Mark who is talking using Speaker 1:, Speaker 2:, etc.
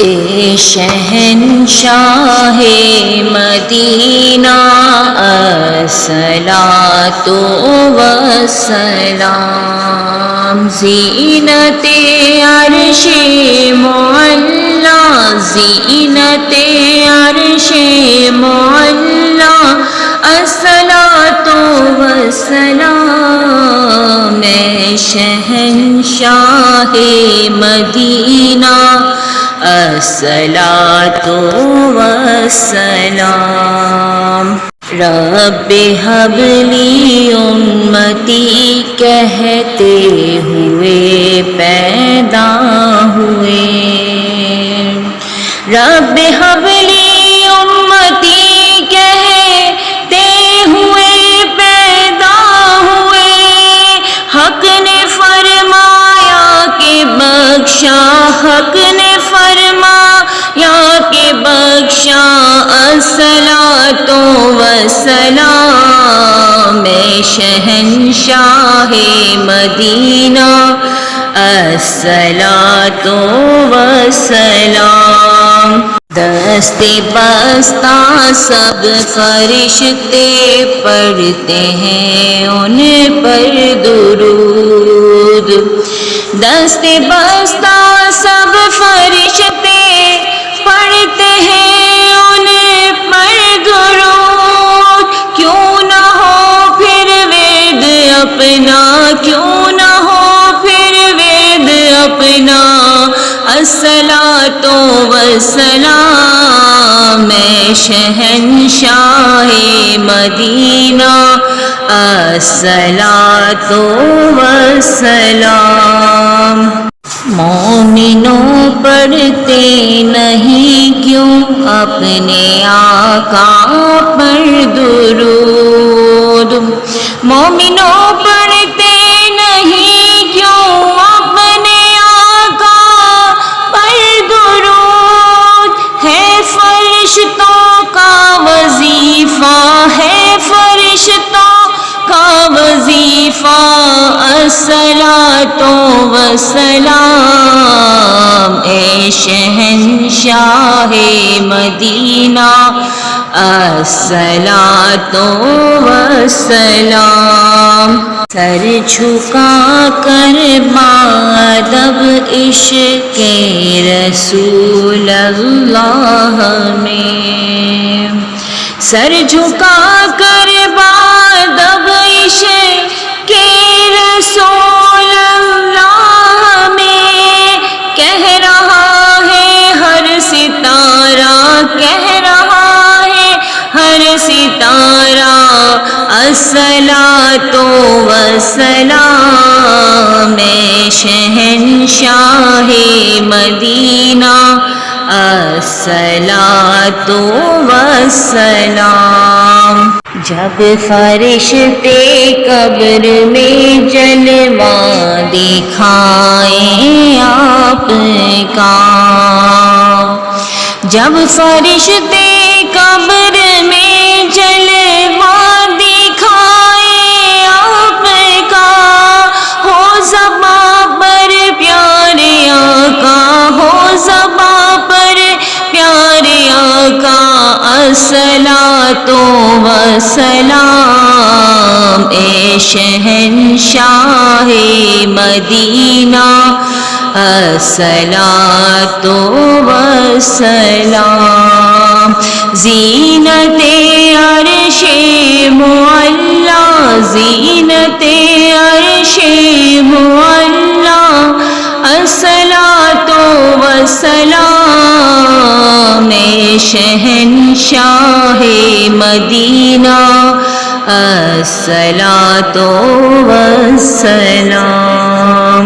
Speaker 1: اے شہنشاہ مدینہ الصلاۃ والسلام، زینت عرش معلا، زینت عرش معلا، الصلاۃ والسلام، اے شہنشاہ مدینہ الصلاۃ والسلام۔ رب حب لی امتی کہتے ہوئے پیدا ہوئے، رب حب لی امتی کہتے ہوئے پیدا ہوئے، حق نے فرمایا کہ بخشا، حق نے فرمایا کہ بخشا، الصلاۃ والسلام، اے شہنشاہ مدینہ الصلاۃ والسلام۔ دست بستہ سب فرشتے پڑھتے ہیں ان پر درود، دست بستہ سب فرشتے پڑھتے ہیں ان پر درود، کیوں نہ ہو پھر وید اپنا، کیوں نہ ہو پھر وید اپنا، الصلاۃ والسلام، اے شہنشاہ مدینہ الصلاۃ والسلام۔ مومنوں پڑھتے نہیں کیوں اپنے آقا پر درود، مومنوں پڑھتے نہیں کیوں اپنے آقا پر درود، ہے فرشتوں کا وظیفہ، ہے فرشتوں کا وظیفہ، الصلاۃ والسلام، اے شہنشاہ مدینہ الصلاۃ والسلام۔ سر جھکا کر بادب عشق رسول اللہ میں، سر جھکا کر بادب عشق رسول اللہ میں، کہہ رہا ہے ہر ستارہ، کہہ رہا ہے ہر ستارہ، الصلاۃ والسلام، اے شہنشاہ مدینہ الصلاۃ والسلام۔ جب فرشتے قبر میں جلوہ دکھائیں آپ کا، جب فرشتے قبر میں جلوہ دکھائیں آپ کا، ہو زباں پر پیارے آقا، ہو زباں پر پیارے آقا، الصلاۃ والسلام، اے شہنشاہ مدینہ الصلاۃ والسلام۔ زینت عرش معلا، زینت عرش معلا، الصلاۃ والسلام، اے شہنشاہ مدینہ الصلاۃ والسلام۔